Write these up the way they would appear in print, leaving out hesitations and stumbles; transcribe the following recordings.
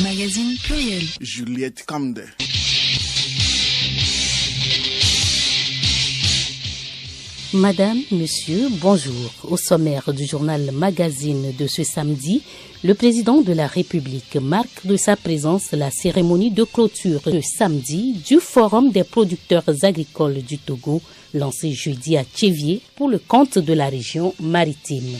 Magazine pluriel. Juliette Kamde. Madame, monsieur, bonjour. Au sommaire du journal Magazine de ce samedi, le président de la République marque de sa présence la cérémonie de clôture ce samedi du Forum des producteurs agricoles du Togo, lancé jeudi à Tchévié pour le compte de la région maritime.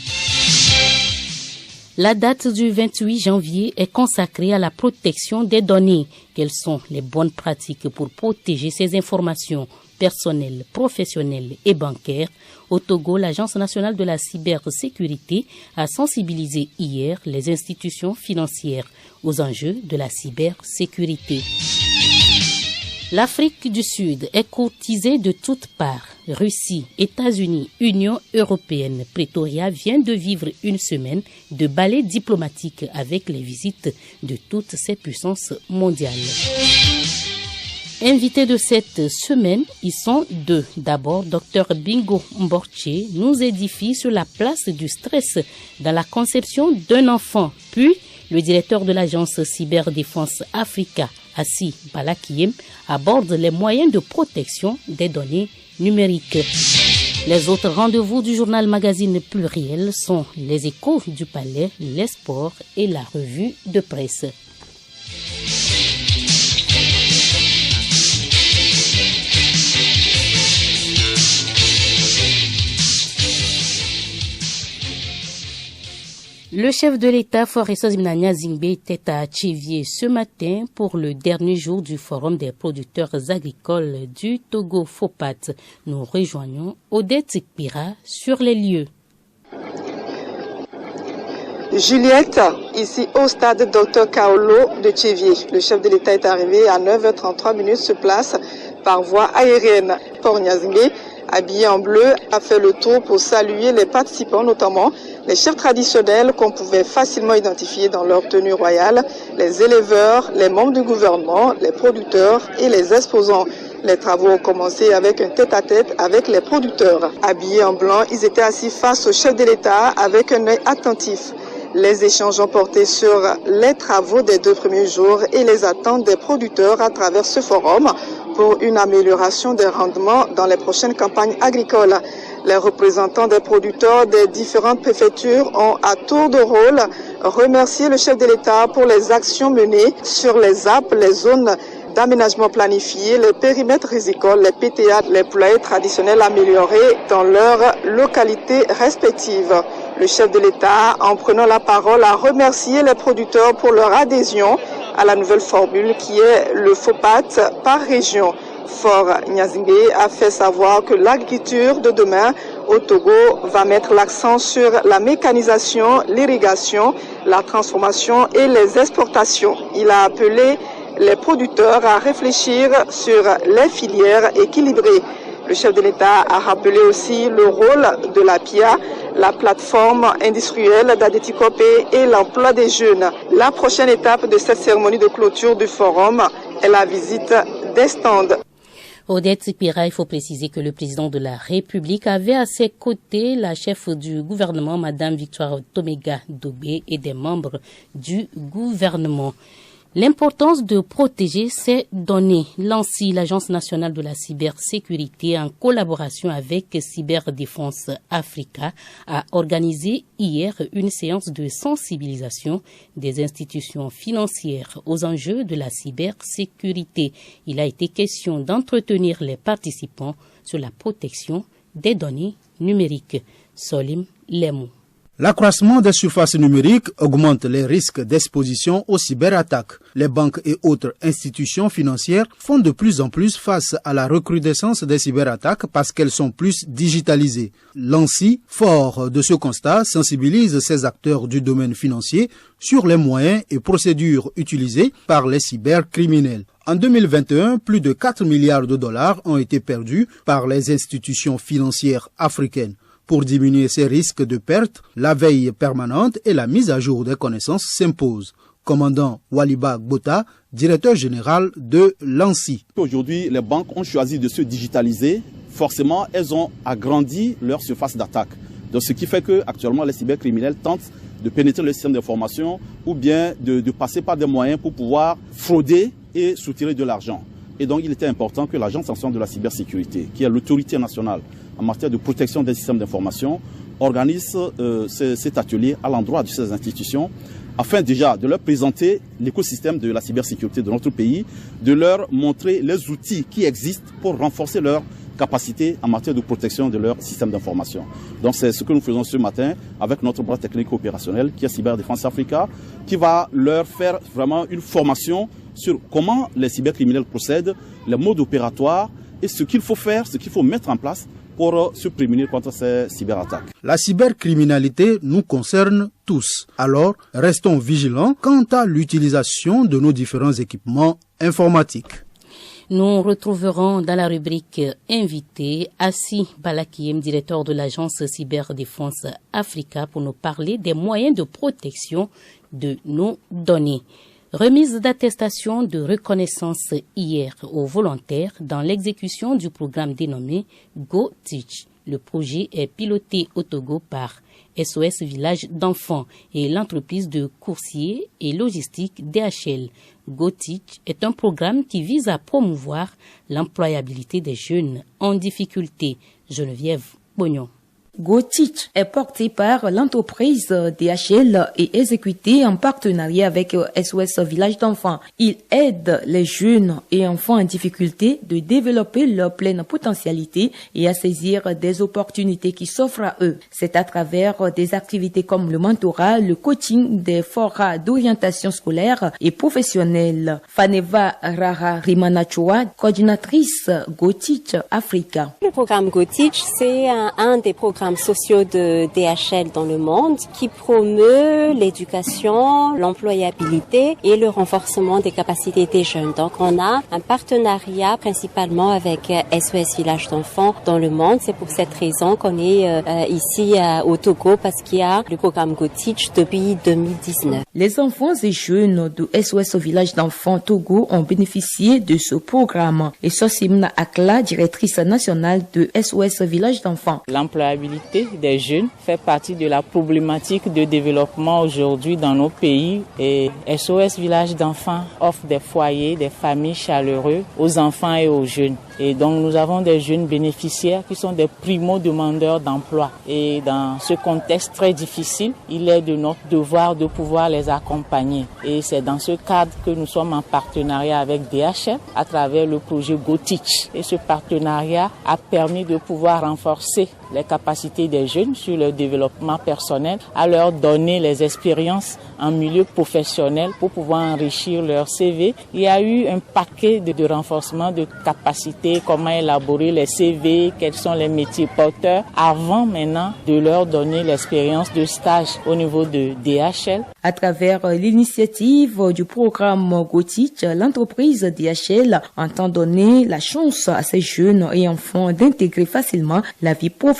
La date du 28 janvier est consacrée à la protection des données. Quelles sont les bonnes pratiques pour protéger ces informations personnelles, professionnelles et bancaires? Au Togo, l'Agence nationale de la cybersécurité a sensibilisé hier les institutions financières aux enjeux de la cybersécurité. L'Afrique du Sud est courtisée de toutes parts. Russie, États-Unis, Union européenne, Pretoria vient de vivre une semaine de ballet diplomatique avec les visites de toutes ces puissances mondiales. Invités de cette semaine, ils sont deux. D'abord, Dr Bingo Mborche nous édifie sur la place du stress dans la conception d'un enfant. Puis, le directeur de l'agence Cyberdéfense Africa, Assi Balakiem, aborde les moyens de protection des données numériques. Les autres rendez-vous du journal Magazine pluriel sont les échos du palais, les sports et la revue de presse. Le chef de l'État, Faure Gnassingbé Zingbe, était à Tchévié ce matin pour le dernier jour du Forum des producteurs agricoles du Togo FOPAT. Nous rejoignons Odette Ikpira sur les lieux. Juliette, ici au stade Dr Kaolo de Tchévié. Le chef de l'État est arrivé à 9h33 sur place par voie aérienne. Faure Gnassingbé, habillé en bleu, a fait le tour pour saluer les participants, notamment les chefs traditionnels qu'on pouvait facilement identifier dans leur tenue royale, les éleveurs, les membres du gouvernement, les producteurs et les exposants. Les travaux ont commencé avec un tête-à-tête avec les producteurs. Habillés en blanc, ils étaient assis face au chef de l'État avec un œil attentif. Les échanges ont porté sur les travaux des 2 premiers jours et les attentes des producteurs à travers ce forum pour une amélioration des rendements dans les prochaines campagnes agricoles. Les représentants des producteurs des différentes préfectures ont à tour de rôle remercié le chef de l'État pour les actions menées sur les ZAP, les zones d'aménagement planifié, les périmètres rizicoles, les PTA, les poulaillers traditionnels améliorés dans leurs localités respectives. Le chef de l'État, en prenant la parole, a remercié les producteurs pour leur adhésion à la nouvelle formule qui est le FOPAT par région. Faure Gnassingbé a fait savoir que l'agriculture de demain au Togo va mettre l'accent sur la mécanisation, l'irrigation, la transformation et les exportations. Il a appelé les producteurs à réfléchir sur les filières équilibrées. Le chef de l'État a rappelé aussi le rôle de la PIA, la plateforme industrielle d'Adéticopé et l'emploi des jeunes. La prochaine étape de cette cérémonie de clôture du forum est la visite des stands. Odette Ikpira, il faut préciser que le président de la République avait à ses côtés la chef du gouvernement, Madame Victoire Tomega Dobé, et des membres du gouvernement. L'importance de protéger ces données. L'ANSSI, l'Agence nationale de la cybersécurité, en collaboration avec Cyberdéfense Africa, a organisé hier une séance de sensibilisation des institutions financières aux enjeux de la cybersécurité. Il a été question d'entretenir les participants sur la protection des données numériques. Solim Lemou. L'accroissement des surfaces numériques augmente les risques d'exposition aux cyberattaques. Les banques et autres institutions financières font de plus en plus face à la recrudescence des cyberattaques parce qu'elles sont plus digitalisées. L'ANSSI, fort de ce constat, sensibilise ses acteurs du domaine financier sur les moyens et procédures utilisés par les cybercriminels. En 2021, plus de 4 milliards de dollars ont été perdus par les institutions financières africaines. Pour diminuer ces risques de perte, la veille permanente et la mise à jour des connaissances s'imposent. Commandant Waliba Gbota, directeur général de l'ANSSI. Aujourd'hui, les banques ont choisi de se digitaliser. Forcément, elles ont agrandi leur surface d'attaque. Donc, ce qui fait qu'actuellement, les cybercriminels tentent de pénétrer le système d'information ou bien de passer par des moyens pour pouvoir frauder et soutirer de l'argent. Et donc, il était important que l'Agence nationale de la cybersécurité, qui est l'autorité nationale en matière de protection des systèmes d'information, organise cet atelier à l'endroit de ces institutions afin déjà de leur présenter l'écosystème de la cybersécurité de notre pays, de leur montrer les outils qui existent pour renforcer leur capacité en matière de protection de leur système d'information. Donc c'est ce que nous faisons ce matin avec notre bras technique opérationnel qui est Cyberdéfense Africa, qui va leur faire vraiment une formation sur comment les cybercriminels procèdent, les modes opératoires et ce qu'il faut faire, ce qu'il faut mettre en place pour se prémunir contre ces cyberattaques. La cybercriminalité nous concerne tous. Alors, restons vigilants quant à l'utilisation de nos différents équipements informatiques. Nous retrouverons dans la rubrique invité Assi Balakiem, directeur de l'agence Cyberdéfense Africa, pour nous parler des moyens de protection de nos données. Remise d'attestation de reconnaissance hier aux volontaires dans l'exécution du programme dénommé Go Teach. Le projet est piloté au Togo par SOS Village d'enfants et l'entreprise de coursiers et logistique DHL. Go Teach est un programme qui vise à promouvoir l'employabilité des jeunes en difficulté. Geneviève Bognon. Go Teach est porté par l'entreprise DHL et exécuté en partenariat avec SOS Village d'enfants. Il aide les jeunes et enfants en difficulté de développer leur pleine potentialité et à saisir des opportunités qui s'offrent à eux. C'est à travers des activités comme le mentorat, le coaching, des forats d'orientation scolaire et professionnelle. Faneva Rara Rimanachua, coordinatrice Go Teach Africa. Le programme Go Teach, c'est un des programmes sociaux de DHL dans le monde qui promeut l'éducation, l'employabilité et le renforcement des capacités des jeunes. Donc on a un partenariat principalement avec SOS Village d'enfants dans le monde. C'est pour cette raison qu'on est ici au Togo parce qu'il y a le programme Go Teach depuis 2019. Les enfants et jeunes de SOS Village d'enfants Togo ont bénéficié de ce programme. Et Sosimna Akla, directrice nationale de SOS Village d'enfants. L'employabilité des jeunes fait partie de la problématique de développement aujourd'hui dans nos pays et SOS Village d'enfants offre des foyers, des familles chaleureux aux enfants et aux jeunes. Et donc nous avons des jeunes bénéficiaires qui sont des primo-demandeurs d'emploi. Et dans ce contexte très difficile, il est de notre devoir de pouvoir les accompagner. Et c'est dans ce cadre que nous sommes en partenariat avec DHL à travers le projet Go Teach. Et ce partenariat a permis de pouvoir renforcer les capacités des jeunes sur le développement personnel, à leur donner les expériences en milieu professionnel pour pouvoir enrichir leur CV. Il y a eu un paquet de renforcement de capacités, comment élaborer les CV, quels sont les métiers porteurs, avant maintenant de leur donner l'expérience de stage au niveau de DHL. À travers l'initiative du programme Go Teach, l'entreprise DHL entend donner la chance à ces jeunes et enfants d'intégrer facilement la vie professionnelle.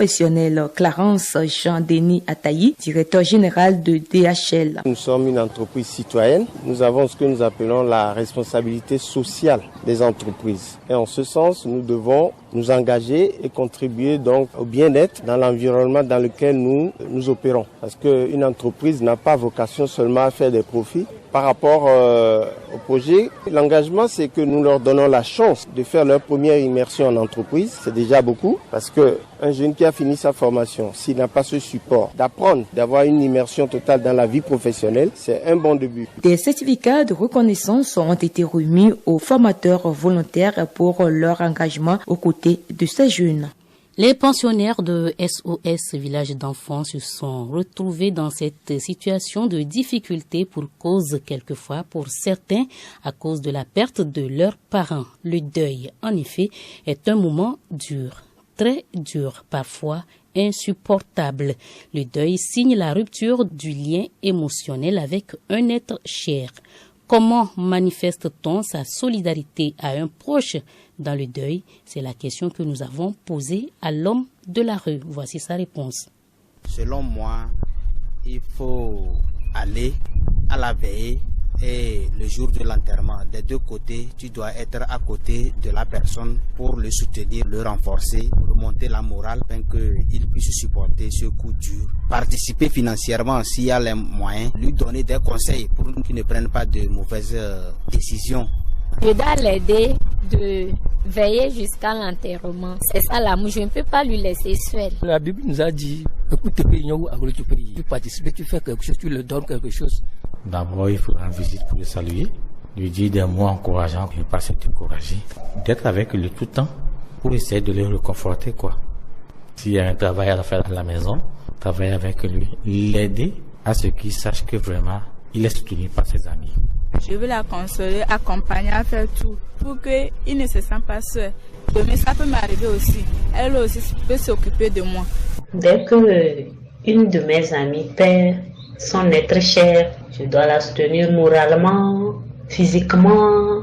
Clarence Jean-Denis Ataï, directeur général de DHL. Nous sommes une entreprise citoyenne. Nous avons ce que nous appelons la responsabilité sociale des entreprises. Et en ce sens, nous devons nous engager et contribuer donc au bien-être dans l'environnement dans lequel nous opérons. Parce qu'une entreprise n'a pas vocation seulement à faire des profits. Par rapport au projet, l'engagement, c'est que nous leur donnons la chance de faire leur première immersion en entreprise. C'est déjà beaucoup parce que un jeune qui a fini sa formation, s'il n'a pas ce support d'apprendre, d'avoir une immersion totale dans la vie professionnelle, c'est un bon début. Des certificats de reconnaissance ont été remis aux formateurs volontaires pour leur engagement aux côtés de ces jeunes. Les pensionnaires de SOS Village d'enfants se sont retrouvés dans cette situation de difficulté pour cause, quelquefois pour certains, à cause de la perte de leurs parents. Le deuil, en effet, est un moment dur, très dur, parfois insupportable. Le deuil signe la rupture du lien émotionnel avec un être cher. Comment manifeste-t-on sa solidarité à un proche dans le deuil? C'est la question que nous avons posée à l'homme de la rue. Voici sa réponse. Selon moi, il faut aller à la veille et le jour de l'enterrement, des deux côtés, tu dois être à côté de la personne pour le soutenir, le renforcer, remonter la morale afin qu'il puisse supporter ce coup dur. Participer financièrement s'il y a les moyens, lui donner des conseils pour qu'il ne prenne pas de mauvaises décisions. Je dois l'aider de veiller jusqu'à l'enterrement. C'est ça l'amour, je ne peux pas lui laisser seul. La Bible nous a dit, écoute, tu participes, tu fais quelque chose, tu lui donnes quelque chose. D'abord, il faut rendre visite pour le saluer, lui dire des mots encourageants, ne pas s'être encouragé, d'être avec lui tout le temps pour essayer de le réconforter, quoi. S'il y a un travail à faire à la maison, travailler avec lui, l'aider à ce qu'il sache que vraiment, il est soutenu par ses amis. Je veux la consoler, accompagner à faire tout pour qu'il ne se sente pas seul. Mais ça peut m'arriver aussi. Elle aussi peut s'occuper de moi. Dès que une de mes amies perd son être cher, je dois la soutenir moralement, physiquement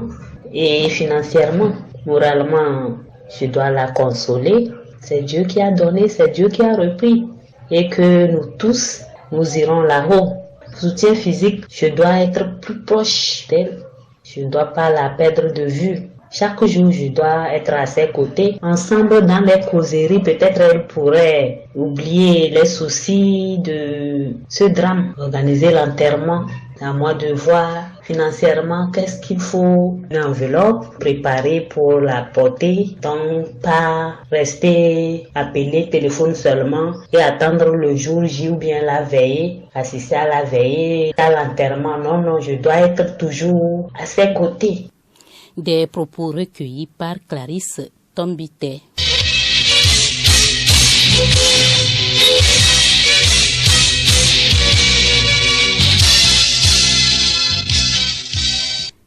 et financièrement. Moralement, je dois la consoler. C'est Dieu qui a donné, c'est Dieu qui a repris. Et que nous tous, nous irons là-haut. Soutien physique, je dois être plus proche d'elle. Je ne dois pas la perdre de vue. Chaque jour, je dois être à ses côtés. Ensemble, dans les causeries, peut-être elle pourrait oublier les soucis de ce drame. Organiser l'enterrement. C'est à moi de voir financièrement qu'est-ce qu'il faut. Une enveloppe préparée pour la porter. Donc, pas rester appelé téléphone seulement et attendre le jour J ou bien la veillée. Assister à la veillée, à l'enterrement. Non, je dois être toujours à ses côtés. Des propos recueillis par Clarisse Tombité.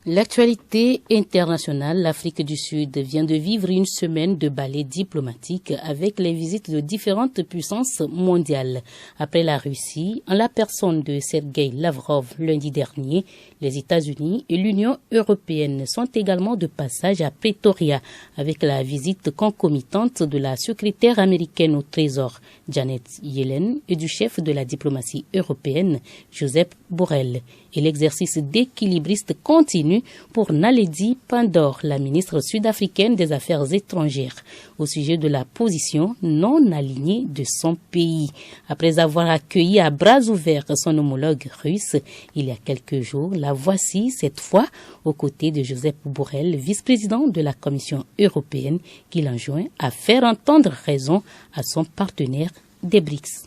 L'actualité internationale, l'Afrique du Sud vient de vivre une semaine de ballet diplomatique avec les visites de différentes puissances mondiales. Après la Russie, en la personne de Sergueï Lavrov lundi dernier, les États-Unis et l'Union européenne sont également de passage à Pretoria avec la visite concomitante de la secrétaire américaine au Trésor, Janet Yellen, et du chef de la diplomatie européenne, Josep Borrell. Et l'exercice d'équilibriste continue pour Naledi Pandor, la ministre sud-africaine des Affaires étrangères, au sujet de la position non alignée de son pays. Après avoir accueilli à bras ouverts son homologue russe il y a quelques jours, la voici cette fois aux côtés de Josep Borrell, vice-président de la Commission européenne, qui l'enjoint à faire entendre raison à son partenaire des BRICS.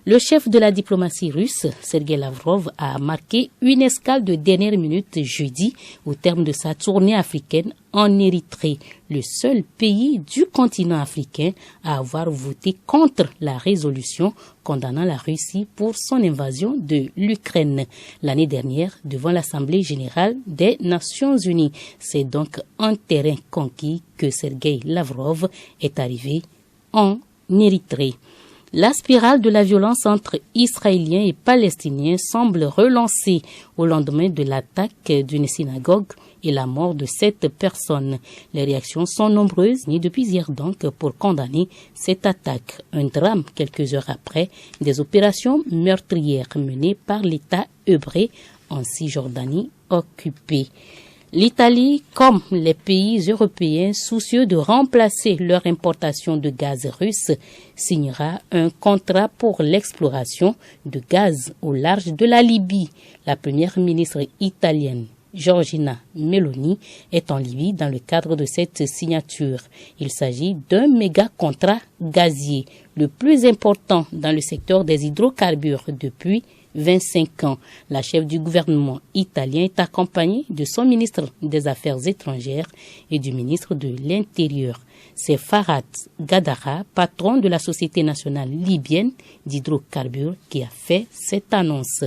Le chef de la diplomatie russe, Sergueï Lavrov, a marqué une escale de dernière minute jeudi au terme de sa tournée africaine en Érythrée, le seul pays du continent africain à avoir voté contre la résolution condamnant la Russie pour son invasion de l'Ukraine l'année dernière devant l'Assemblée générale des Nations unies. C'est donc un terrain conquis que Sergueï Lavrov est arrivé en Érythrée. La spirale de la violence entre Israéliens et Palestiniens semble relancée au lendemain de l'attaque d'une synagogue et la mort de 7 personnes. Les réactions sont nombreuses, nées depuis hier donc, pour condamner cette attaque. Un drame quelques heures après des opérations meurtrières menées par l'État hébreu en Cisjordanie occupée. L'Italie, comme les pays européens soucieux de remplacer leur importation de gaz russe, signera un contrat pour l'exploration de gaz au large de la Libye. La première ministre italienne, Giorgia Meloni, est en Libye dans le cadre de cette signature. Il s'agit d'un méga contrat gazier, le plus important dans le secteur des hydrocarbures depuis 25 ans. La chef du gouvernement italien est accompagnée de son ministre des Affaires étrangères et du ministre de l'Intérieur. C'est Farhat Gadara, patron de la Société nationale libyenne d'hydrocarbures, qui a fait cette annonce.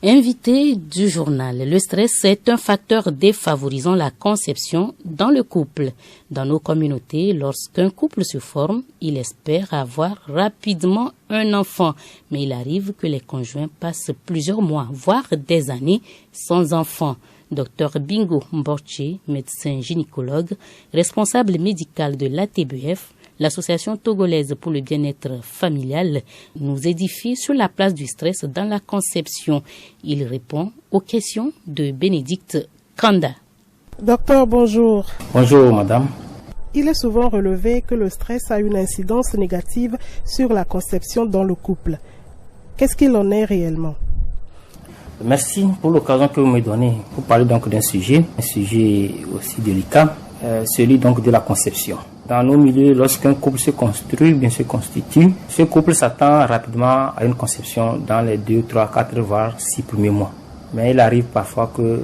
Invité du journal, le stress est un facteur défavorisant la conception dans le couple. Dans nos communautés, lorsqu'un couple se forme, il espère avoir rapidement un enfant. Mais il arrive que les conjoints passent plusieurs mois, voire des années, sans enfant. Dr Bingo Mborche, médecin gynécologue, responsable médical de l'ATBF, l'Association togolaise pour le bien-être familial, nous édifie sur la place du stress dans la conception. Il répond aux questions de Bénédicte Kanda. Docteur, bonjour. Bonjour, madame. Il est souvent relevé que le stress a une incidence négative sur la conception dans le couple. Qu'est-ce qu'il en est réellement? Merci pour l'occasion que vous me donnez pour parler donc d'un sujet, un sujet aussi délicat, celui donc de la conception. Dans nos milieux, lorsqu'un couple se construit, bien se constitue, ce couple s'attend rapidement à une conception dans les 2, 3, 4, voire 6 premiers mois. Mais il arrive parfois que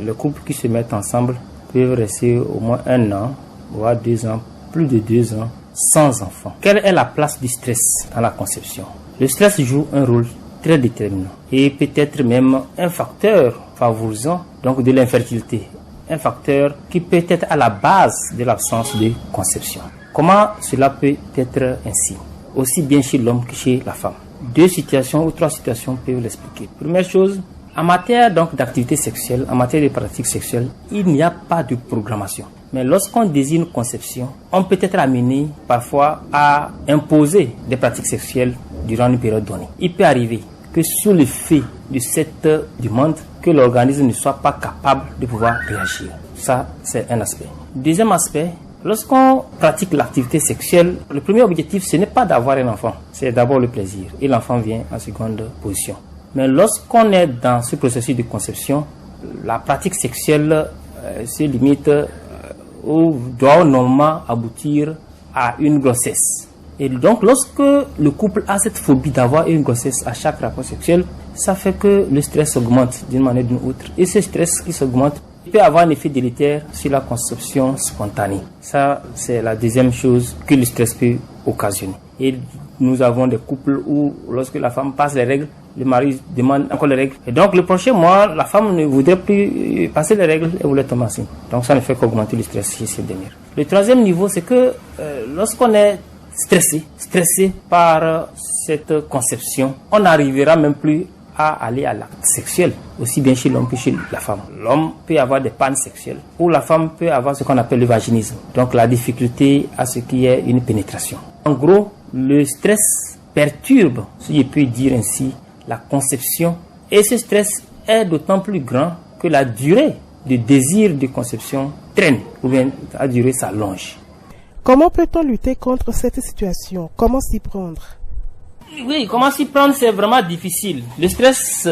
le couple qui se met ensemble peut rester au moins 1 an, voire 2 ans, plus de 2 ans, sans enfant. Quelle est la place du stress dans la conception? Le stress joue un rôle très déterminant et peut-être même un facteur favorisant donc de l'infertilité, un facteur qui peut être à la base de l'absence de conception. Comment cela peut être ainsi, aussi bien chez l'homme que chez la femme? 2 situations ou 3 situations peuvent l'expliquer. Première chose, en matière donc d'activité sexuelle, en matière de pratiques sexuelles, il n'y a pas de programmation. Mais lorsqu'on désire une conception, on peut être amené parfois à imposer des pratiques sexuelles durant une période donnée. Il peut arriver que sous l'effet de cette demande, que l'organisme ne soit pas capable de pouvoir réagir. Ça, c'est un aspect. Deuxième aspect, lorsqu'on pratique l'activité sexuelle, le premier objectif, ce n'est pas d'avoir un enfant, c'est d'abord le plaisir. Et l'enfant vient en seconde position. Mais lorsqu'on est dans ce processus de conception, la pratique sexuelle se limite ou doit normalement aboutir à une grossesse. Et donc, lorsque le couple a cette phobie d'avoir une grossesse à chaque rapport sexuel, ça fait que le stress augmente d'une manière ou d'une autre. Et ce stress qui s'augmente peut avoir un effet délétère sur la conception spontanée. Ça, c'est la deuxième chose que le stress peut occasionner. Et nous avons des couples où, lorsque la femme passe les règles, le mari demande encore les règles. Et donc, le prochain mois, la femme ne voudrait plus passer les règles et voulait tomber enceinte. Donc, ça ne fait qu'augmenter le stress chez ces derniers. Le troisième niveau, c'est que lorsqu'on est stressé par cette conception, on n'arrivera même plus à aller à l'acte sexuel, aussi bien chez l'homme que chez la femme. L'homme peut avoir des pannes sexuelles, ou la femme peut avoir ce qu'on appelle le vaginisme, donc la difficulté à ce qu'il y ait une pénétration. En gros, le stress perturbe, si je peux dire ainsi, la conception, et ce stress est d'autant plus grand que la durée du désir de conception traîne, ou bien la durée s'allonge. Comment peut-on lutter contre cette situation? Comment s'y prendre? Oui, comment s'y prendre, c'est vraiment difficile. Le stress,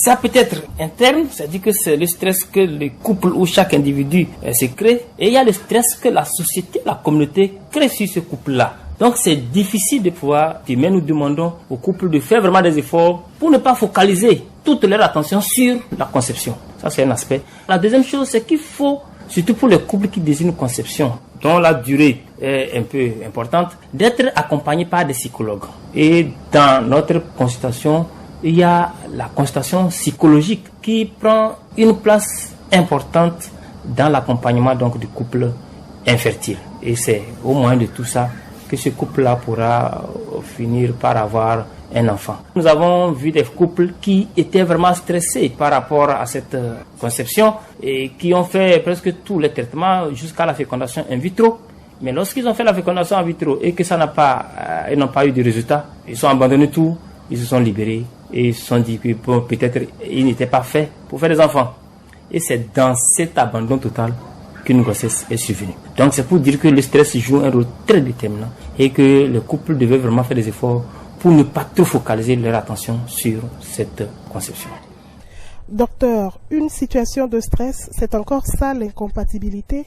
ça peut être interne, c'est-à-dire que c'est le stress que le couple ou chaque individu se crée, et il y a le stress que la société, la communauté crée sur ce couple-là. Donc c'est difficile de pouvoir, mais nous demandons au couple de faire vraiment des efforts pour ne pas focaliser toute leur attention sur la conception. Ça, c'est un aspect. La deuxième chose, c'est qu'il faut, surtout pour les couples qui désirent une conception, dont la durée est un peu importante, d'être accompagné par des psychologues. Et dans notre consultation, il y a la consultation psychologique qui prend une place importante dans l'accompagnement donc du couple infertile. Et c'est au moyen de tout ça que ce couple-là pourra finir par avoir un enfant. Nous avons vu des couples qui étaient vraiment stressés par rapport à cette conception et qui ont fait presque tous les traitements jusqu'à la fécondation in vitro. Mais lorsqu'ils ont fait la fécondation in vitro et que ça n'a pas, ils n'ont pas eu de résultat, ils ont abandonné tout, ils se sont libérés et ils se sont dit que bon, peut-être ils n'étaient pas faits pour faire des enfants. Et c'est dans cet abandon total qu'une grossesse est survenue. Donc c'est pour dire que le stress joue un rôle très déterminant et que le couple devait vraiment faire des efforts pour ne pas trop focaliser leur attention sur cette conception. Docteur, une situation de stress, c'est encore ça l'incompatibilité?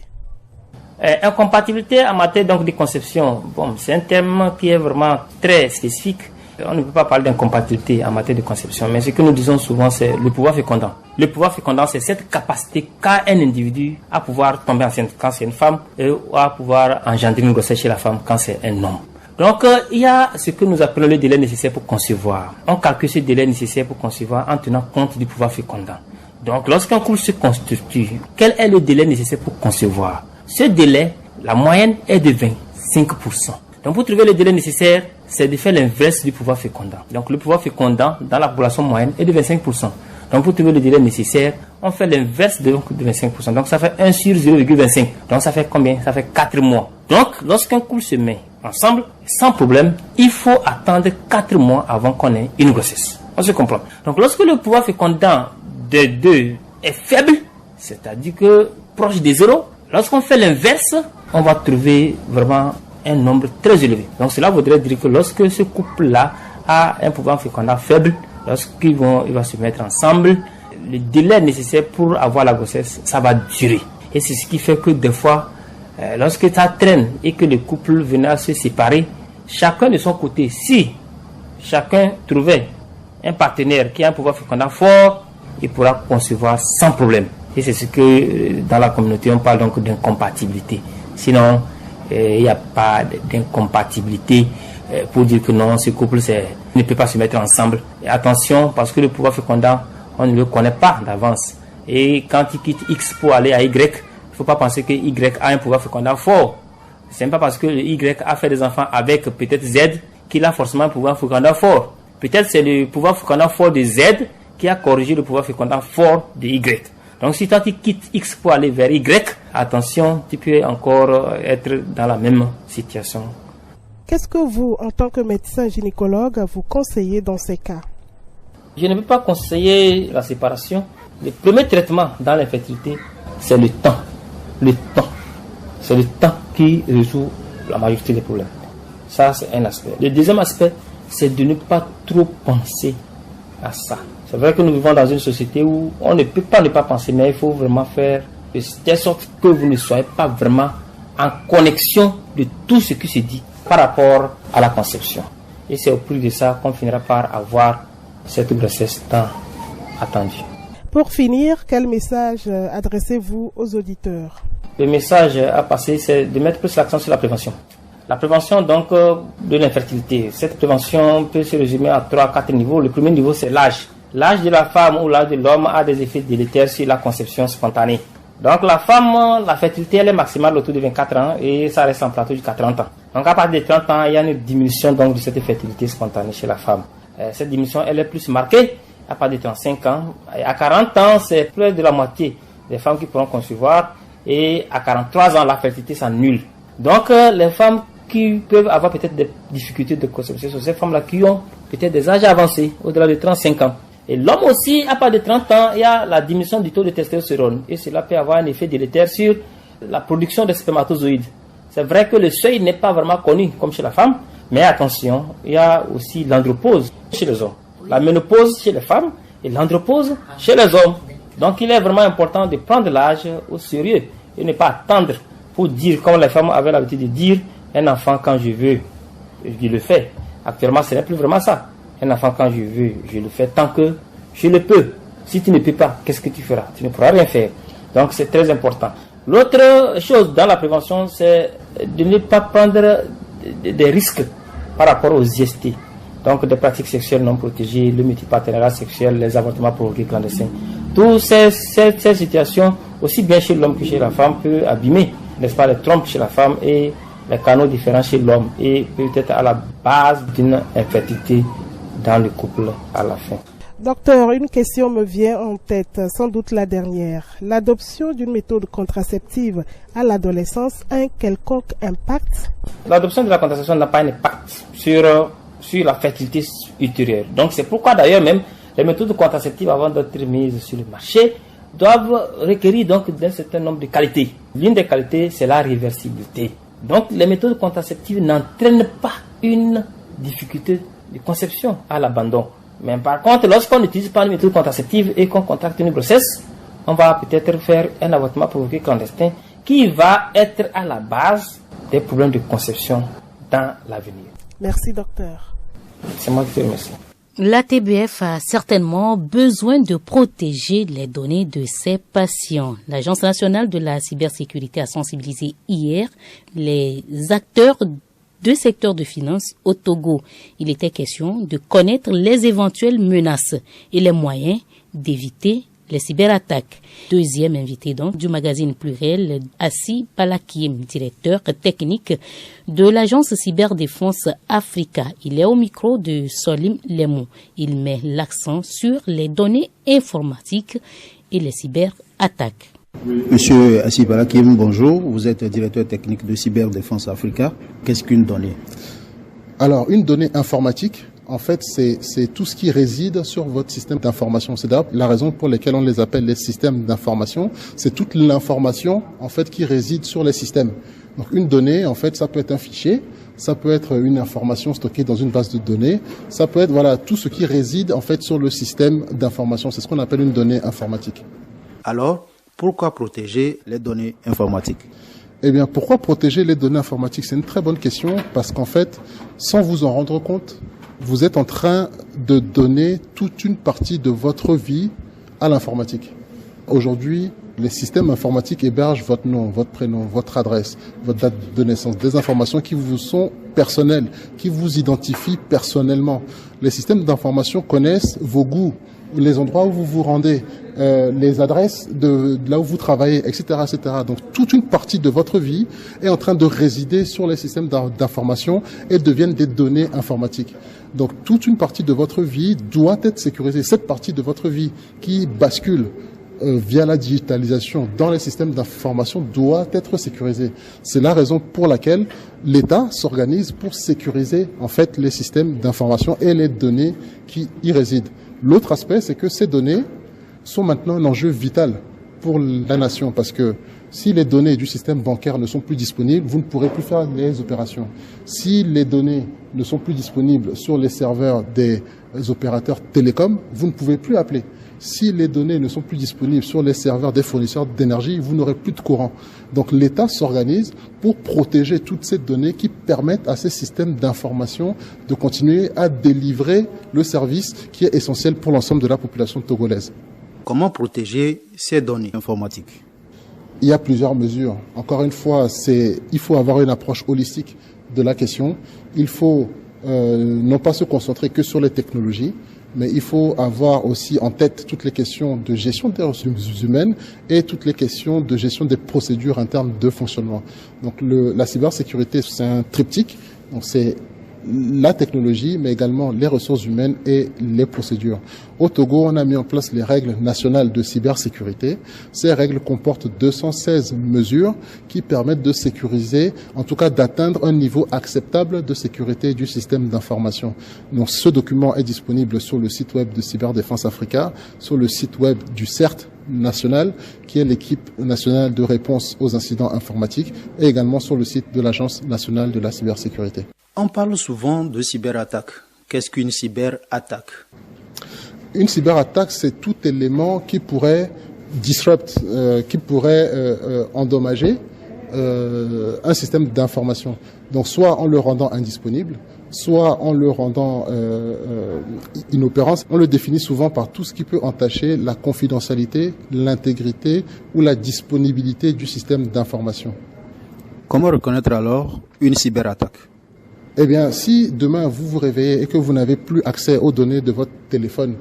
Incompatibilité en matière donc de conception, bon, c'est un terme qui est vraiment très spécifique. On ne peut pas parler d'incompatibilité en matière de conception, mais ce que nous disons souvent, c'est le pouvoir fécondant. Le pouvoir fécondant, c'est cette capacité qu'a un individu à pouvoir tomber enceinte quand c'est une femme et à pouvoir engendrer une grossesse chez la femme quand c'est un homme. Donc, il y a ce que nous appelons le délai nécessaire pour concevoir. On calcule ce délai nécessaire pour concevoir en tenant compte du pouvoir fécondant. Donc, lorsqu'un couple se constitue, quel est le délai nécessaire pour concevoir? Ce délai, la moyenne est de 25%. Donc, pour trouver le délai nécessaire, c'est de faire l'inverse du pouvoir fécondant. Donc, le pouvoir fécondant dans la population moyenne est de 25%. Donc pour trouver le délai nécessaire, on fait l'inverse de 25%. Donc ça fait 1 sur 0,25. Donc ça fait combien? Ça fait 4 mois. Donc lorsqu'un couple se met ensemble, sans problème, il faut attendre 4 mois avant qu'on ait une grossesse. On se comprend. Donc lorsque le pouvoir fécondant des deux est faible, c'est-à-dire que proche des 0, lorsqu'on fait l'inverse, on va trouver vraiment un nombre très élevé. Donc cela voudrait dire que lorsque ce couple-là a un pouvoir fécondant faible, lorsqu'il va se mettre ensemble, le délai nécessaire pour avoir la grossesse, ça va durer. Et c'est ce qui fait que des fois, lorsque ça traîne et que le couple venait à se séparer, chacun de son côté, si chacun trouvait un partenaire qui a un pouvoir fécondant fort, il pourra concevoir sans problème. Et c'est ce que dans la communauté on parle donc d'incompatibilité. Sinon, il n'y a pas d'incompatibilité pour dire que non, ce couple ne peut pas se mettre ensemble. Et attention, parce que le pouvoir fécondant, on ne le connaît pas d'avance. Et quand il quitte X pour aller à Y, il ne faut pas penser que Y a un pouvoir fécondant fort. Ce n'est pas parce que le Y a fait des enfants avec peut-être Z qu'il a forcément un pouvoir fécondant fort. Peut-être c'est le pouvoir fécondant fort de Z qui a corrigé le pouvoir fécondant fort de Y. Donc si toi tu quittes X pour aller vers Y, attention, tu peux encore être dans la même situation. Qu'est-ce que vous, en tant que médecin gynécologue, vous conseillez dans ces cas? Je ne peux pas conseiller la séparation. Le premier traitement dans l'infertilité, c'est le temps. Le temps. C'est le temps qui résout la majorité des problèmes. Ça, c'est un aspect. Le deuxième aspect, c'est de ne pas trop penser à ça. C'est vrai que nous vivons dans une société où on ne peut pas ne pas penser, mais il faut vraiment faire de telle sorte que vous ne soyez pas vraiment en connexion de tout ce qui se dit par rapport à la conception. Et c'est au prix de ça qu'on finira par avoir cette grossesse tant attendue. Pour finir, quel message adressez-vous aux auditeurs? Le message à passer, c'est de mettre plus l'accent sur la prévention. La prévention donc de l'infertilité. Cette prévention peut se résumer à 3-4 niveaux. Le premier niveau, c'est l'âge. L'âge de la femme ou l'âge de l'homme a des effets délétères sur la conception spontanée. Donc la femme, la fertilité, elle est maximale autour de 24 ans et ça reste en plateau jusqu'à 30 ans. Donc à partir de 30 ans, il y a une diminution donc de cette fertilité spontanée chez la femme. Cette diminution, elle est plus marquée à partir de 35 ans. Et à 40 ans, c'est près de la moitié des femmes qui pourront concevoir. Et à 43 ans, la fertilité s'annule. Donc les femmes qui peuvent avoir peut-être des difficultés de conception, ce sont ces femmes-là qui ont peut-être des âges avancés, au-delà de 35 ans. Et l'homme aussi, à partir de 30 ans, il y a la diminution du taux de testostérone. Et cela peut avoir un effet délétère sur la production des spermatozoïdes. C'est vrai que le seuil n'est pas vraiment connu comme chez la femme, mais attention, il y a aussi l'andropause chez les hommes. La ménopause chez les femmes et l'andropause chez les hommes. Donc il est vraiment important de prendre l'âge au sérieux et ne pas attendre pour dire, comme les femmes avaient l'habitude de dire, un enfant quand je veux, je le fais. Actuellement, ce n'est plus vraiment ça. Un enfant quand je veux, je le fais tant que je le peux. Si tu ne peux pas, qu'est-ce que tu feras? Tu ne pourras rien faire. Donc c'est très important. L'autre chose dans la prévention, c'est de ne pas prendre des risques par rapport aux IST. Donc des pratiques sexuelles non protégées, le multipartenariat sexuel, les avortements provoqués clandestins. Toutes ces situations, aussi bien chez l'homme que chez la femme, peut abîmer, n'est-ce pas, les trompes chez la femme et les canaux différents chez l'homme et peut-être à la base d'une infertilité dans le couple à la fin. Docteur, une question me vient en tête, sans doute la dernière. L'adoption d'une méthode contraceptive à l'adolescence a un quelconque impact? L'adoption de la contraception n'a pas un impact sur la fertilité ultérieure. Donc c'est pourquoi d'ailleurs même les méthodes contraceptives avant d'être mises sur le marché doivent requérir donc d'un certain nombre de qualités. L'une des qualités, c'est la réversibilité. Donc les méthodes contraceptives n'entraînent pas une difficulté de conception à l'abandon. Mais par contre, lorsqu'on n'utilise pas une méthode contraceptive et qu'on contracte une grossesse, on va peut-être faire un avortement provoqué clandestin qui va être à la base des problèmes de conception dans l'avenir. Merci docteur. C'est moi qui te remercie. La TBF a certainement besoin de protéger les données de ses patients. L'Agence nationale de la cybersécurité a sensibilisé hier les acteurs du secteur de finance au Togo. Il était question de connaître les éventuelles menaces et les moyens d'éviter les cyberattaques. Deuxième invité donc du magazine Pluriel, Assi Palakim, directeur technique de l'agence Cyberdéfense Africa. Il est au micro de Solim Lemou. Il met l'accent sur les données informatiques et les cyberattaques. Monsieur Assi Palakim, bonjour. Vous êtes directeur technique de Cyberdéfense Africa. Qu'est-ce qu'une donnée? Alors, une donnée informatique, en fait, c'est tout ce qui réside sur votre système d'information. C'est d'ailleurs la raison pour laquelle on les appelle les systèmes d'information. C'est toute l'information, en fait, qui réside sur les systèmes. Donc, une donnée, en fait, ça peut être un fichier, ça peut être une information stockée dans une base de données, ça peut être, voilà, tout ce qui réside, en fait, sur le système d'information. C'est ce qu'on appelle une donnée informatique. Alors, pourquoi protéger les données informatiques? Eh bien, pourquoi protéger les données informatiques? C'est une très bonne question parce qu'en fait, sans vous en rendre compte, vous êtes en train de donner toute une partie de votre vie à l'informatique. Aujourd'hui, les systèmes informatiques hébergent votre nom, votre prénom, votre adresse, votre date de naissance, des informations qui vous sont personnelles, qui vous identifient personnellement. Les systèmes d'information connaissent vos goûts, les endroits où vous vous rendez, les adresses de là où vous travaillez, etc., etc. Donc, toute une partie de votre vie est en train de résider sur les systèmes d'information et deviennent des données informatiques. Donc, toute une partie de votre vie doit être sécurisée. Cette partie de votre vie qui bascule via la digitalisation dans les systèmes d'information doit être sécurisée. C'est la raison pour laquelle l'État s'organise pour sécuriser, en fait, les systèmes d'information et les données qui y résident. L'autre aspect, c'est que ces données sont maintenant un enjeu vital pour la nation parce que si les données du système bancaire ne sont plus disponibles, vous ne pourrez plus faire les opérations. Si les données ne sont plus disponibles sur les serveurs des opérateurs télécoms, vous ne pouvez plus appeler. Si les données ne sont plus disponibles sur les serveurs des fournisseurs d'énergie, vous n'aurez plus de courant. Donc l'État s'organise pour protéger toutes ces données qui permettent à ces systèmes d'information de continuer à délivrer le service qui est essentiel pour l'ensemble de la population togolaise. Comment protéger ces données informatiques? Il y a plusieurs mesures. Encore une fois, il faut avoir une approche holistique de la question. Il faut non pas se concentrer que sur les technologies, mais il faut avoir aussi en tête toutes les questions de gestion des ressources humaines et toutes les questions de gestion des procédures internes de fonctionnement. Donc la cybersécurité, c'est un triptyque. Donc c'est la technologie, mais également les ressources humaines et les procédures. Au Togo, on a mis en place les règles nationales de cybersécurité. Ces règles comportent 216 mesures qui permettent de sécuriser, en tout cas d'atteindre un niveau acceptable de sécurité du système d'information. Donc ce document est disponible sur le site web de Cyberdéfense Africa, sur le site web du CERT national, qui est l'équipe nationale de réponse aux incidents informatiques, et également sur le site de l'Agence nationale de la cybersécurité. On parle souvent de cyberattaque. Qu'est-ce qu'une cyberattaque? Une cyberattaque, c'est tout élément qui pourrait qui pourrait endommager un système d'information. Donc soit en le rendant indisponible, soit en le rendant inopérant. On le définit souvent par tout ce qui peut entacher la confidentialité, l'intégrité ou la disponibilité du système d'information. Comment reconnaître alors une cyberattaque? Eh bien, si demain vous vous réveillez et que vous n'avez plus accès aux données de votre téléphone,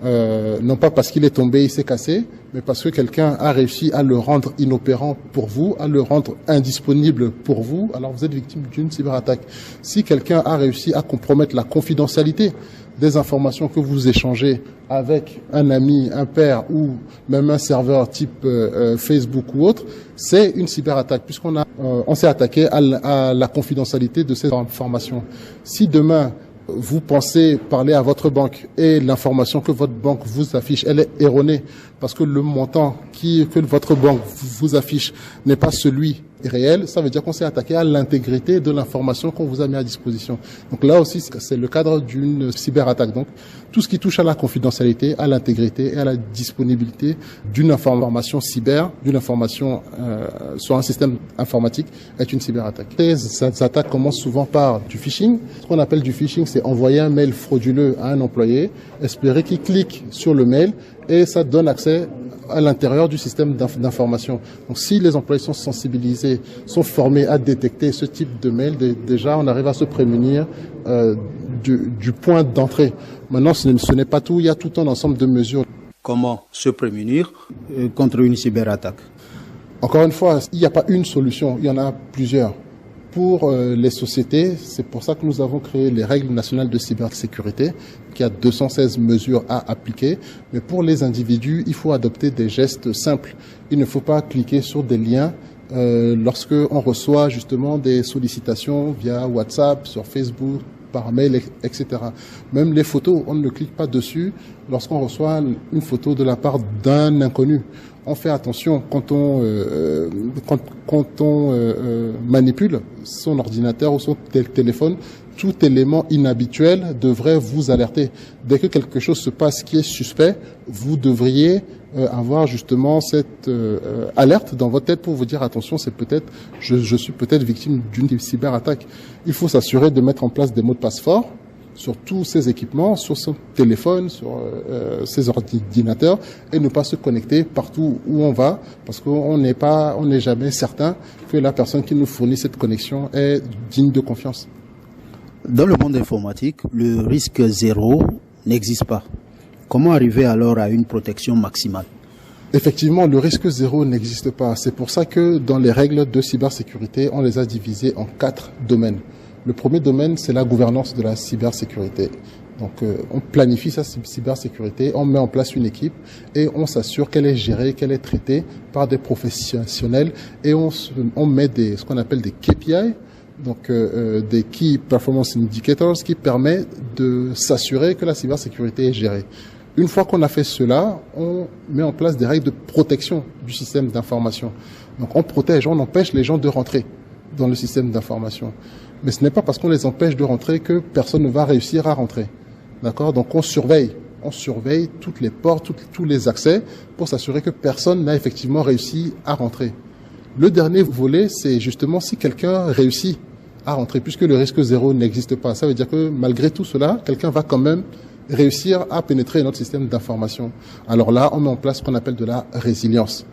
non pas parce qu'il est tombé, il s'est cassé, mais parce que quelqu'un a réussi à le rendre inopérant pour vous, à le rendre indisponible pour vous, alors vous êtes victime d'une cyberattaque. Si quelqu'un a réussi à compromettre la confidentialité des informations que vous échangez avec un ami, un père ou même un serveur type Facebook ou autre, c'est une cyberattaque puisqu'on s'est attaqué à la confidentialité de ces informations. Si demain vous pensez parler à votre banque et l'information que votre banque vous affiche, elle est erronée parce que le montant que votre banque vous affiche n'est pas celui réel, ça veut dire qu'on s'est attaqué à l'intégrité de l'information qu'on vous a mis à disposition. Donc là aussi, c'est le cadre d'une cyberattaque. Donc tout ce qui touche à la confidentialité, à l'intégrité et à la disponibilité d'une information cyber, d'une information sur un système informatique est une cyberattaque. Ces attaques commencent souvent par du phishing. Ce qu'on appelle du phishing, c'est envoyer un mail frauduleux à un employé, espérer qu'il clique sur le mail et ça donne accès à l'intérieur du système d'information. Donc si les employés sont sensibilisés, sont formés à détecter ce type de mail, déjà on arrive à se prémunir du point d'entrée. Maintenant ce n'est pas tout, il y a tout un ensemble de mesures. Comment se prémunir contre une cyberattaque? Encore une fois, il n'y a pas une solution, il y en a plusieurs. Pour les sociétés, c'est pour ça que nous avons créé les règles nationales de cybersécurité, qui a 216 mesures à appliquer. Mais pour les individus, il faut adopter des gestes simples. Il ne faut pas cliquer sur des liens lorsque on reçoit justement des sollicitations via WhatsApp, sur Facebook, par mail, etc. Même les photos, on ne clique pas dessus lorsqu'on reçoit une photo de la part d'un inconnu. On fait attention quand on manipule son ordinateur ou son téléphone. Tout élément inhabituel devrait vous alerter. Dès que quelque chose se passe qui est suspect, vous devriez avoir justement cette alerte dans votre tête pour vous dire attention, c'est peut-être je suis peut-être victime d'une cyberattaque. Il faut s'assurer de mettre en place des mots de passe forts sur tous ces équipements, sur son téléphone, sur ses ordinateurs, et ne pas se connecter partout où on va, parce qu'on n'est jamais certain que la personne qui nous fournit cette connexion est digne de confiance. Dans le monde informatique, le risque zéro n'existe pas. Comment arriver alors à une protection maximale? Effectivement, le risque zéro n'existe pas. C'est pour ça que dans les règles de cybersécurité, on les a divisées en 4 domaines. Le premier domaine, c'est la gouvernance de la cybersécurité. Donc, on planifie sa cybersécurité, on met en place une équipe et on s'assure qu'elle est gérée, qu'elle est traitée par des professionnels et on met ce qu'on appelle des KPI, donc des Key Performance Indicators, qui permet de s'assurer que la cybersécurité est gérée. Une fois qu'on a fait cela, on met en place des règles de protection du système d'information. Donc, on protège, on empêche les gens de rentrer dans le système d'information. Mais ce n'est pas parce qu'on les empêche de rentrer que personne ne va réussir à rentrer. D'accord? Donc on surveille toutes les portes, tous les accès pour s'assurer que personne n'a effectivement réussi à rentrer. Le dernier volet, c'est justement si quelqu'un réussit à rentrer, puisque le risque zéro n'existe pas. Ça veut dire que malgré tout cela, quelqu'un va quand même réussir à pénétrer notre système d'information. Alors là, on met en place ce qu'on appelle de la résilience.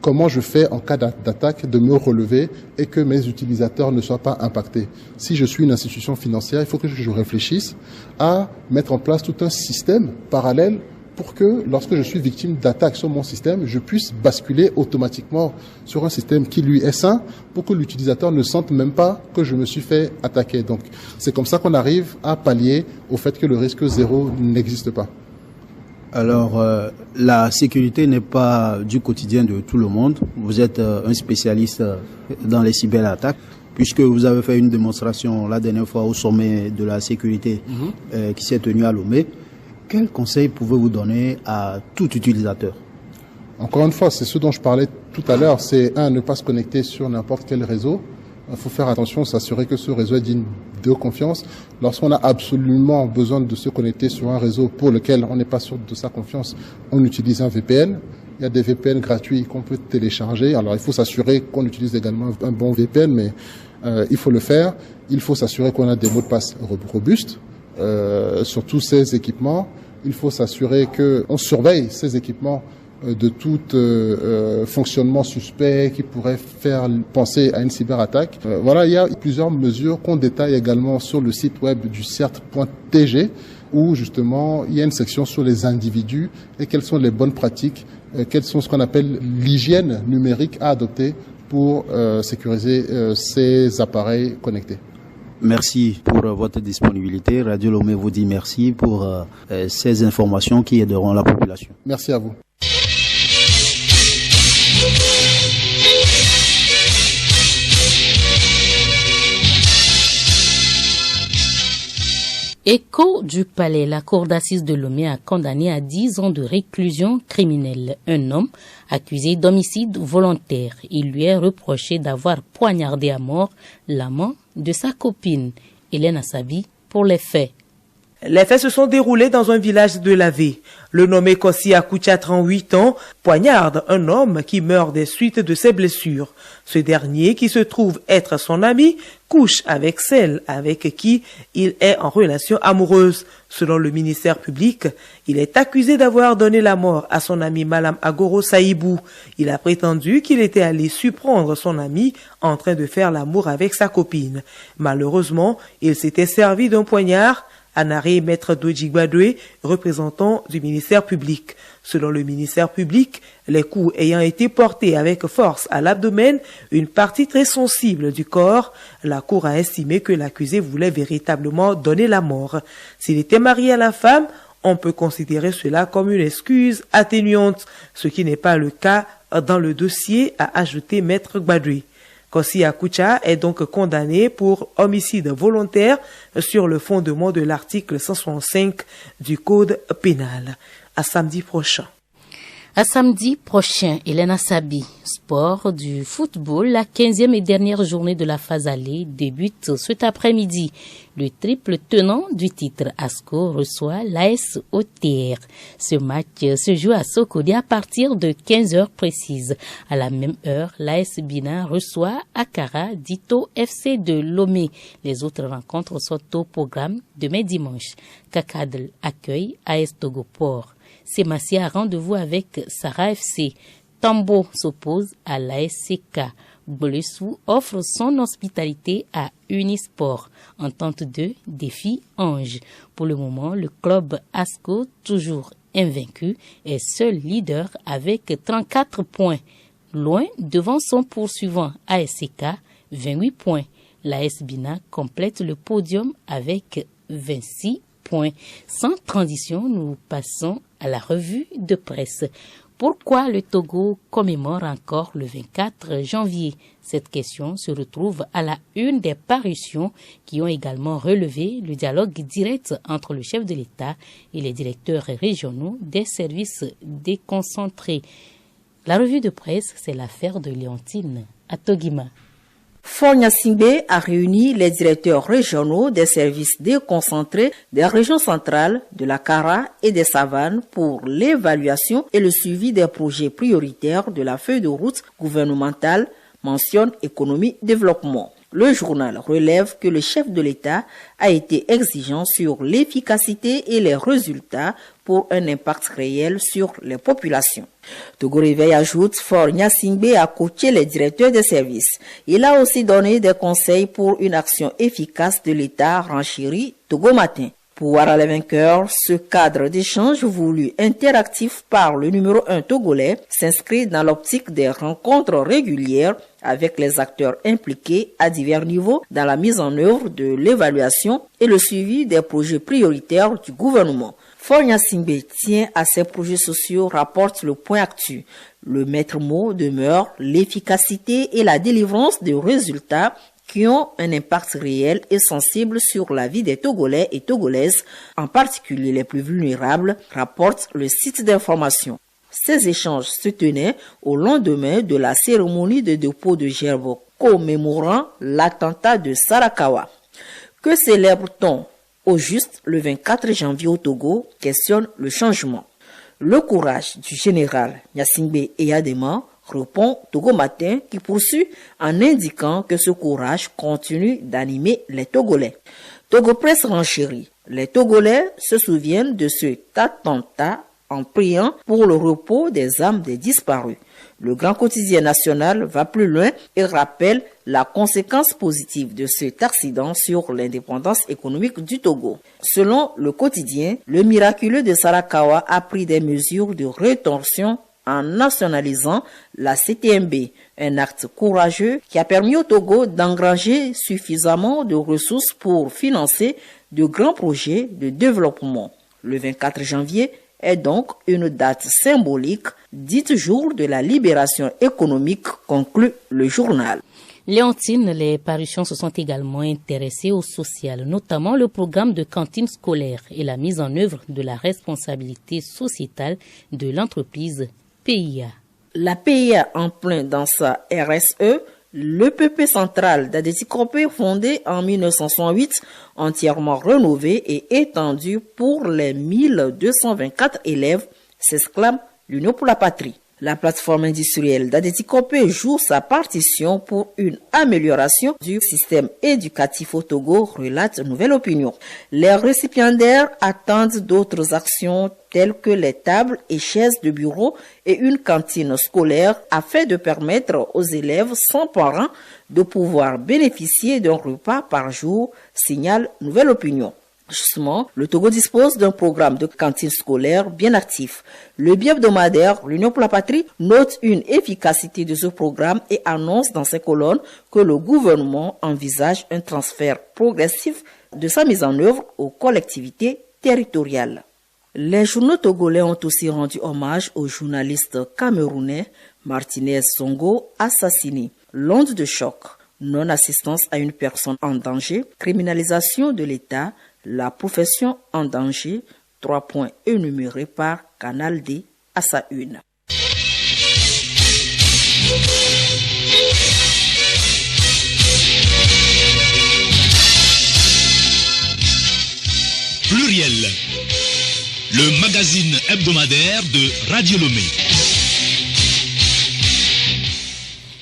Comment je fais en cas d'attaque de me relever et que mes utilisateurs ne soient pas impactés? Si je suis une institution financière, il faut que je réfléchisse à mettre en place tout un système parallèle pour que lorsque je suis victime d'attaque sur mon système, je puisse basculer automatiquement sur un système qui lui est sain pour que l'utilisateur ne sente même pas que je me suis fait attaquer. Donc c'est comme ça qu'on arrive à pallier au fait que le risque zéro n'existe pas. Alors, la sécurité n'est pas du quotidien de tout le monde. Vous êtes un spécialiste dans les cyberattaques, puisque vous avez fait une démonstration la dernière fois au sommet de la sécurité qui s'est tenu à Lomé. Quels conseils pouvez-vous donner à tout utilisateur? Encore une fois, c'est ce dont je parlais tout à l'heure. C'est ne pas se connecter sur n'importe quel réseau. Il faut faire attention, s'assurer que ce réseau est digne de confiance. Lorsqu'on a absolument besoin de se connecter sur un réseau pour lequel on n'est pas sûr de sa confiance, on utilise un VPN. Il y a des VPN gratuits qu'on peut télécharger. Alors, il faut s'assurer qu'on utilise également un bon VPN, mais il faut le faire. Il faut s'assurer qu'on a des mots de passe robustes sur tous ces équipements. Il faut s'assurer qu'on surveille ces équipements de tout fonctionnement suspect qui pourrait faire penser à une cyberattaque. Voilà, il y a plusieurs mesures qu'on détaille également sur le site web du CERT.tg où justement il y a une section sur les individus et quelles sont les bonnes pratiques, quelles sont ce qu'on appelle l'hygiène numérique à adopter pour sécuriser ces appareils connectés. Merci pour votre disponibilité. Radio Lomé vous dit merci pour ces informations qui aideront la population. Merci à vous. Écho du palais, la cour d'assises de Lomé a condamné à 10 ans de réclusion criminelle un homme accusé d'homicide volontaire. Il lui est reproché d'avoir poignardé à mort l'amant de sa copine, Hélène Assabi, pour les faits. Les faits se sont déroulés dans un village de Lavé. Le nommé Kossi Akoutia, 38 ans, poignarde un homme qui meurt des suites de ses blessures. Ce dernier, qui se trouve être son ami, couche avec celle avec qui il est en relation amoureuse. Selon le ministère public, il est accusé d'avoir donné la mort à son ami Malam Agoro Saïbou. Il a prétendu qu'il était allé surprendre son ami en train de faire l'amour avec sa copine. Malheureusement, il s'était servi d'un poignard En arrêt, Maître Doji Gbadoué, représentant du ministère public. Selon le ministère public, les coups ayant été portés avec force à l'abdomen, une partie très sensible du corps, la cour a estimé que l'accusé voulait véritablement donner la mort. S'il était marié à la femme, on peut considérer cela comme une excuse atténuante, ce qui n'est pas le cas dans le dossier, a ajouté Maître Gbadoué. Kossi Akoucha est donc condamné pour homicide volontaire sur le fondement de l'article 165 du Code pénal. À samedi prochain. À samedi prochain, Elena Sabi, sport du football, la 15e et dernière journée de la phase aller débute cet après-midi. Le triple tenant du titre ASCO reçoit l'AS OTR. Ce match se joue à Sokodi à partir de 15h précises. À la même heure, l'AS Bina reçoit Akara Dito FC de Lomé. Les autres rencontres sont au programme demain dimanche. Kakadl accueille AS Togo Port. Semassi a rendez-vous avec Sarah FC. Tambo s'oppose à l'ASCK. Bolesou offre son hospitalité à Unisport. Entente 2 défie Ange. Pour le moment, le club ASCO, toujours invaincu, est seul leader avec 34 points. Loin devant son poursuivant ASCK, 28 points. L'AS Bina complète le podium avec 26 points. Sans transition, nous passons à la revue de presse. Pourquoi le Togo commémore encore le 24 janvier? Cette question se retrouve à la une des parutions qui ont également relevé le dialogue direct entre le chef de l'État et les directeurs régionaux des services déconcentrés. La revue de presse, c'est l'affaire de Léontine Atogima. Faure Gnassingbé a réuni les directeurs régionaux des services déconcentrés des régions centrales, de la Kara et des Savanes pour l'évaluation et le suivi des projets prioritaires de la feuille de route gouvernementale mentionne économie-développement. Le journal relève que le chef de l'État a été exigeant sur l'efficacité et les résultats pour un impact réel sur les populations. Togo Réveil ajoute, Faure Gnassingbé a coaché les directeurs des services. Il a aussi donné des conseils pour une action efficace de l'État renchéri Togo Matin. Pour voir les vainqueurs, ce cadre d'échange voulu interactif par le numéro 1 togolais s'inscrit dans l'optique des rencontres régulières avec les acteurs impliqués à divers niveaux dans la mise en œuvre de l'évaluation et le suivi des projets prioritaires du gouvernement. Faure Gnassingbé tient à ces projets sociaux, rapporte le point actu. Le maître mot demeure l'efficacité et la délivrance de résultats qui ont un impact réel et sensible sur la vie des Togolais et Togolaises, en particulier les plus vulnérables, rapporte le site d'information. Ces échanges se tenaient au lendemain de la cérémonie de dépôt de gerbes commémorant l'attentat de Sarakawa. Que célèbre-t-on au juste le 24 janvier au Togo, questionne le changement. Le courage du général Gnassingbé Eyadema, répond Togo Matin qui poursuit en indiquant que ce courage continue d'animer les Togolais. Togo Presse renchérit. Les Togolais se souviennent de cet attentat en priant pour le repos des âmes des disparus. Le grand quotidien national va plus loin et rappelle la conséquence positive de cet accident sur l'indépendance économique du Togo. Selon le quotidien, le miraculeux de Sarakawa a pris des mesures de rétorsion en nationalisant la CTMB, un acte courageux qui a permis au Togo d'engranger suffisamment de ressources pour financer de grands projets de développement. Le 24 janvier est donc une date symbolique, dite jour de la libération économique, conclut le journal. Léontine, les parutions se sont également intéressées au social, notamment le programme de cantine scolaire et la mise en œuvre de la responsabilité sociétale de l'entreprise PIA. La PIA en plein dans sa RSE, le PP central d'Adétikopé fondé en 1968, entièrement rénové et étendu pour les 1224 élèves, s'exclame l'Union pour la patrie. La plateforme industrielle d'Adétikopé joue sa partition pour une amélioration du système éducatif au Togo, relate Nouvelle Opinion. Les récipiendaires attendent d'autres actions telles que les tables et chaises de bureau et une cantine scolaire afin de permettre aux élèves sans parents de pouvoir bénéficier d'un repas par jour, signale Nouvelle Opinion. Justement, le Togo dispose d'un programme de cantine scolaire bien actif. Le bi-hebdomadaire L'Union pour la Patrie note une efficacité de ce programme et annonce dans ses colonnes que le gouvernement envisage un transfert progressif de sa mise en œuvre aux collectivités territoriales. Les journaux togolais ont aussi rendu hommage au journaliste camerounais Martinez Zongo assassiné. L'onde de choc, non-assistance à une personne en danger, criminalisation de l'État, la profession en danger, 3 points énumérés par Canal D à sa une. Pluriel, le magazine hebdomadaire de Radio Lomé.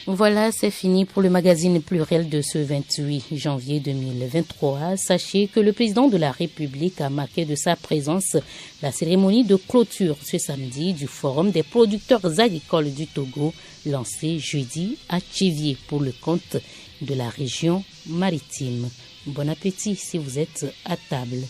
Voilà, c'est fini pour le magazine Pluriel de ce 28 janvier 2023. Sachez que le président de la République a marqué de sa présence la cérémonie de clôture ce samedi du Forum des producteurs agricoles du Togo, lancé jeudi à Tchivié pour le compte de la région maritime. Bon appétit si vous êtes à table.